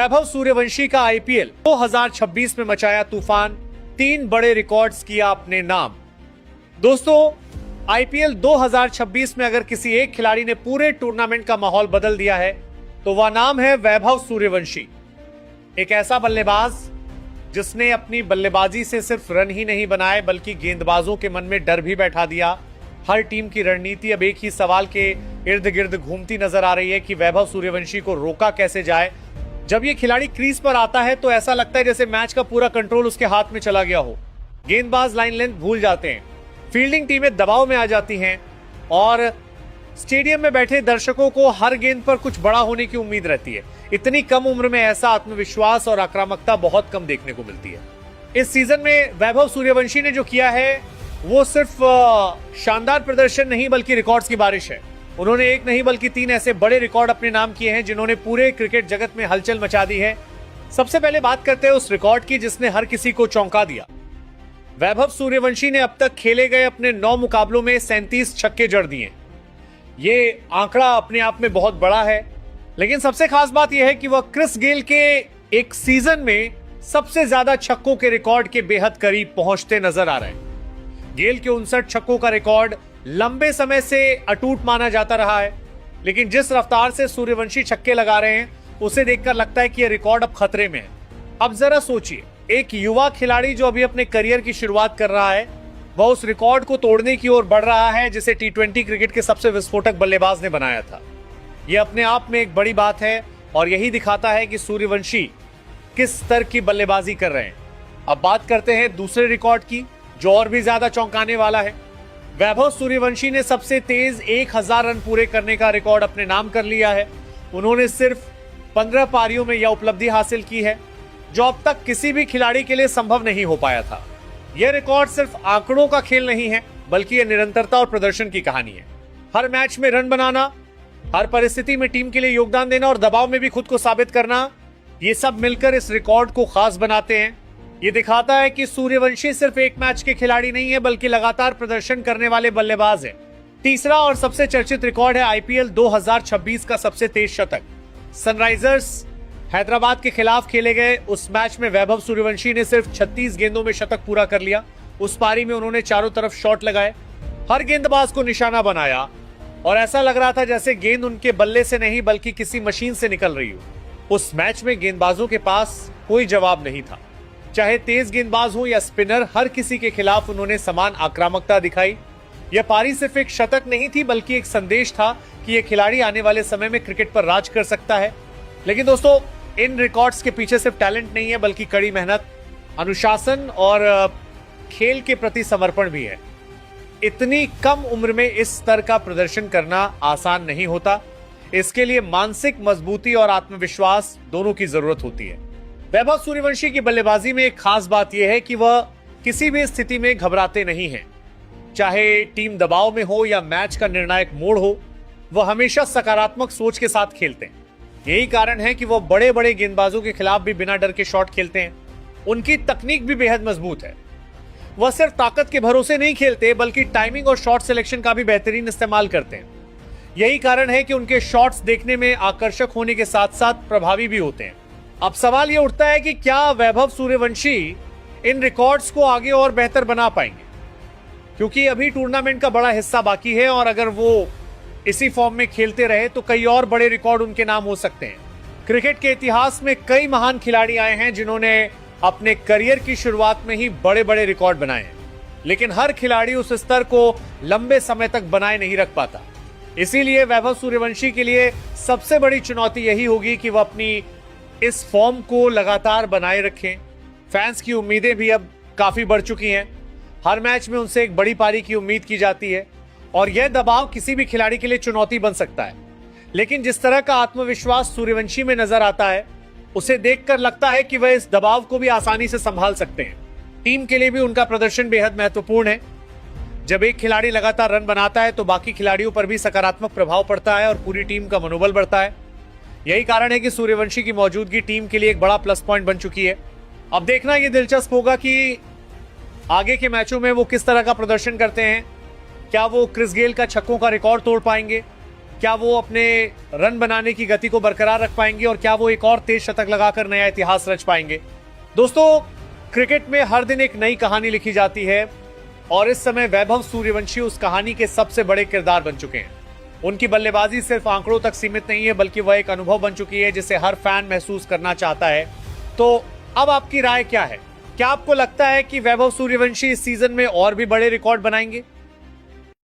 वैभव सूर्यवंशी का आईपीएल 2026 में मचाया तूफान, 3 बड़े रिकॉर्ड्स किया अपने नाम। दोस्तों, आईपीएल 2026 में अगर किसी एक खिलाड़ी ने पूरे टूर्नामेंट का माहौल बदल दिया है तो वह नाम है वैभव सूर्यवंशी। एक ऐसा बल्लेबाज जिसने अपनी बल्लेबाजी से सिर्फ रन ही नहीं बनाए बल्कि गेंदबाजों के मन में डर भी बैठा दिया। हर टीम की रणनीति अब एक ही सवाल के इर्द गिर्द घूमती नजर आ रही है कि वैभव सूर्यवंशी को रोका कैसे जाए। जब ये खिलाड़ी क्रीज पर आता है तो ऐसा लगता है जैसे मैच का पूरा कंट्रोल उसके हाथ में चला गया हो। गेंदबाज लाइन लेंथ भूल जाते हैं, फील्डिंग टीमें दबाव में आ जाती हैं और स्टेडियम में बैठे दर्शकों को हर गेंद पर कुछ बड़ा होने की उम्मीद रहती है। इतनी कम उम्र में ऐसा आत्मविश्वास और आक्रामकता बहुत कम देखने को मिलती है। इस सीजन में वैभव सूर्यवंशी ने जो किया है वो सिर्फ शानदार प्रदर्शन नहीं बल्कि रिकॉर्ड्स की बारिश है। उन्होंने एक नहीं बल्कि 3 ऐसे बड़े रिकॉर्ड अपने नाम किए हैं जिन्होंने पूरे क्रिकेट जगत में हलचल मचा दी है। सबसे पहले बात करते हैं उस रिकॉर्ड की जिसने हर किसी को चौंका दिया। वैभव सूर्यवंशी ने अब तक खेले गए अपने 9 मुकाबलों में 37 छक्के जड़ दिए। ये आंकड़ा अपने आप में बहुत बड़ा है, लेकिन सबसे खास बात यह है कि वह क्रिस गेल के एक सीजन में सबसे ज्यादा छक्कों के रिकॉर्ड के बेहद करीब पहुंचते नजर आ रहे हैं। गेल के 59 छक्कों का रिकॉर्ड लंबे समय से अटूट माना जाता रहा है, लेकिन जिस रफ्तार से सूर्यवंशी छक्के लगा रहे हैं उसे देखकर लगता है कि यह रिकॉर्ड अब खतरे में है। अब जरा सोचिए, एक युवा खिलाड़ी जो अभी अपने करियर की शुरुआत कर रहा है वह उस रिकॉर्ड को तोड़ने की ओर बढ़ रहा है जिसे टी20 क्रिकेट के सबसे विस्फोटक बल्लेबाज ने बनाया था। यह अपने आप में एक बड़ी बात है और यही दिखाता है कि सूर्यवंशी किस स्तर की बल्लेबाजी कर रहे हैं। अब बात करते हैं दूसरे रिकॉर्ड की जो और भी ज्यादा चौंकाने वाला है। वैभव सूर्यवंशी ने सबसे तेज 1000 रन पूरे करने का रिकॉर्ड अपने नाम कर लिया है। उन्होंने सिर्फ 15 पारियों में यह उपलब्धि हासिल की है जो अब तक किसी भी खिलाड़ी के लिए संभव नहीं हो पाया था। यह रिकॉर्ड सिर्फ आंकड़ों का खेल नहीं है बल्कि यह निरंतरता और प्रदर्शन की कहानी है। हर मैच में रन बनाना, हर परिस्थिति में टीम के लिए योगदान देना और दबाव में भी खुद को साबित करना, ये सब मिलकर इस रिकॉर्ड को खास बनाते हैं। ये दिखाता है कि सूर्यवंशी सिर्फ एक मैच के खिलाड़ी नहीं है बल्कि लगातार प्रदर्शन करने वाले बल्लेबाज हैं। तीसरा और सबसे चर्चित रिकॉर्ड है आईपीएल 2026 का सबसे तेज शतक। सनराइजर्स हैदराबाद के खिलाफ खेले गए उस मैच में वैभव सूर्यवंशी ने सिर्फ 36 गेंदों में शतक पूरा कर लिया। उस पारी में उन्होंने चारों तरफ शॉट लगाए, हर गेंदबाज को निशाना बनाया और ऐसा लग रहा था जैसे गेंद उनके बल्ले से नहीं बल्कि किसी मशीन से निकल रही हो। उस मैच में गेंदबाजों के पास कोई जवाब नहीं था, चाहे तेज गेंदबाज हो या स्पिनर, हर किसी के खिलाफ उन्होंने समान आक्रामकता दिखाई। यह पारी सिर्फ एक शतक नहीं थी बल्कि एक संदेश था कि यह खिलाड़ी आने वाले समय में क्रिकेट पर राज कर सकता है। लेकिन दोस्तों, इन रिकॉर्ड्स के पीछे सिर्फ टैलेंट नहीं है बल्कि कड़ी मेहनत, अनुशासन और खेल के प्रति समर्पण भी है। इतनी कम उम्र में इस स्तर का प्रदर्शन करना आसान नहीं होता। इसके लिए मानसिक मजबूती और आत्मविश्वास दोनों की जरूरत होती है। वैभव सूर्यवंशी की बल्लेबाजी में एक खास बात यह है कि वह किसी भी स्थिति में घबराते नहीं हैं। चाहे टीम दबाव में हो या मैच का निर्णायक मोड़ हो, वह हमेशा सकारात्मक सोच के साथ खेलते हैं। यही कारण है कि वह बड़े बड़े गेंदबाजों के खिलाफ भी बिना डर के शॉट खेलते हैं। उनकी तकनीक भी बेहद मजबूत है। वह सिर्फ ताकत के भरोसे नहीं खेलते बल्कि टाइमिंग और शॉट सिलेक्शन का भी बेहतरीन इस्तेमाल करते हैं। यही कारण है कि उनके शॉट्स देखने में आकर्षक होने के साथ साथ प्रभावी भी होते हैं। अब सवाल यह उठता है कि क्या वैभव सूर्यवंशी इन रिकॉर्ड्स को आगे और बेहतर बना पाएंगे, क्योंकि अभी टूर्नामेंट का बड़ा हिस्सा बाकी है और अगर वो इसी फॉर्म में खेलते रहे तो कई और बड़े रिकॉर्ड उनके नाम हो सकते हैं। क्रिकेट के इतिहास में कई महान खिलाड़ी आए हैं जिन्होंने अपने करियर की शुरुआत में ही बड़े बड़े रिकॉर्ड बनाए हैं, लेकिन हर खिलाड़ी उस स्तर को लंबे समय तक बनाए नहीं रख पाता। इसीलिए वैभव सूर्यवंशी के लिए सबसे बड़ी चुनौती यही होगी कि वह अपनी इस फॉर्म को लगातार बनाए रखें। फैंस की उम्मीदें भी अब काफी बढ़ चुकी हैं। हर मैच में उनसे एक बड़ी पारी की उम्मीद की जाती है और यह दबाव किसी भी खिलाड़ी के लिए चुनौती बन सकता है। लेकिन जिस तरह का आत्मविश्वास सूर्यवंशी में नजर आता है उसे देखकर लगता है कि वह इस दबाव को भी आसानी से संभाल सकते हैं। टीम के लिए भी उनका प्रदर्शन बेहद महत्वपूर्ण है। जब एक खिलाड़ी लगातार रन बनाता है तो बाकी खिलाड़ियों पर भी सकारात्मक प्रभाव पड़ता है और पूरी टीम का मनोबल बढ़ता है। यही कारण है कि सूर्यवंशी की मौजूदगी टीम के लिए एक बड़ा प्लस पॉइंट बन चुकी है। अब देखना यह दिलचस्प होगा कि आगे के मैचों में वो किस तरह का प्रदर्शन करते हैं। क्या वो क्रिस गेल का छक्कों का रिकॉर्ड तोड़ पाएंगे? क्या वो अपने रन बनाने की गति को बरकरार रख पाएंगे और क्या वो एक और तेज शतक लगाकर नया इतिहास रच पाएंगे? दोस्तों, क्रिकेट में हर दिन एक नई कहानी लिखी जाती है और इस समय वैभव सूर्यवंशी उस कहानी के सबसे बड़े किरदार बन चुके हैं। उनकी बल्लेबाजी सिर्फ आंकड़ों तक सीमित नहीं है, बल्कि वह एक अनुभव बन चुकी है जिसे हर फैन महसूस करना चाहता है। तो अब आपकी राय क्या है? क्या आपको लगता है कि वैभव सूर्यवंशी इस सीजन में और भी बड़े रिकॉर्ड बनाएंगे?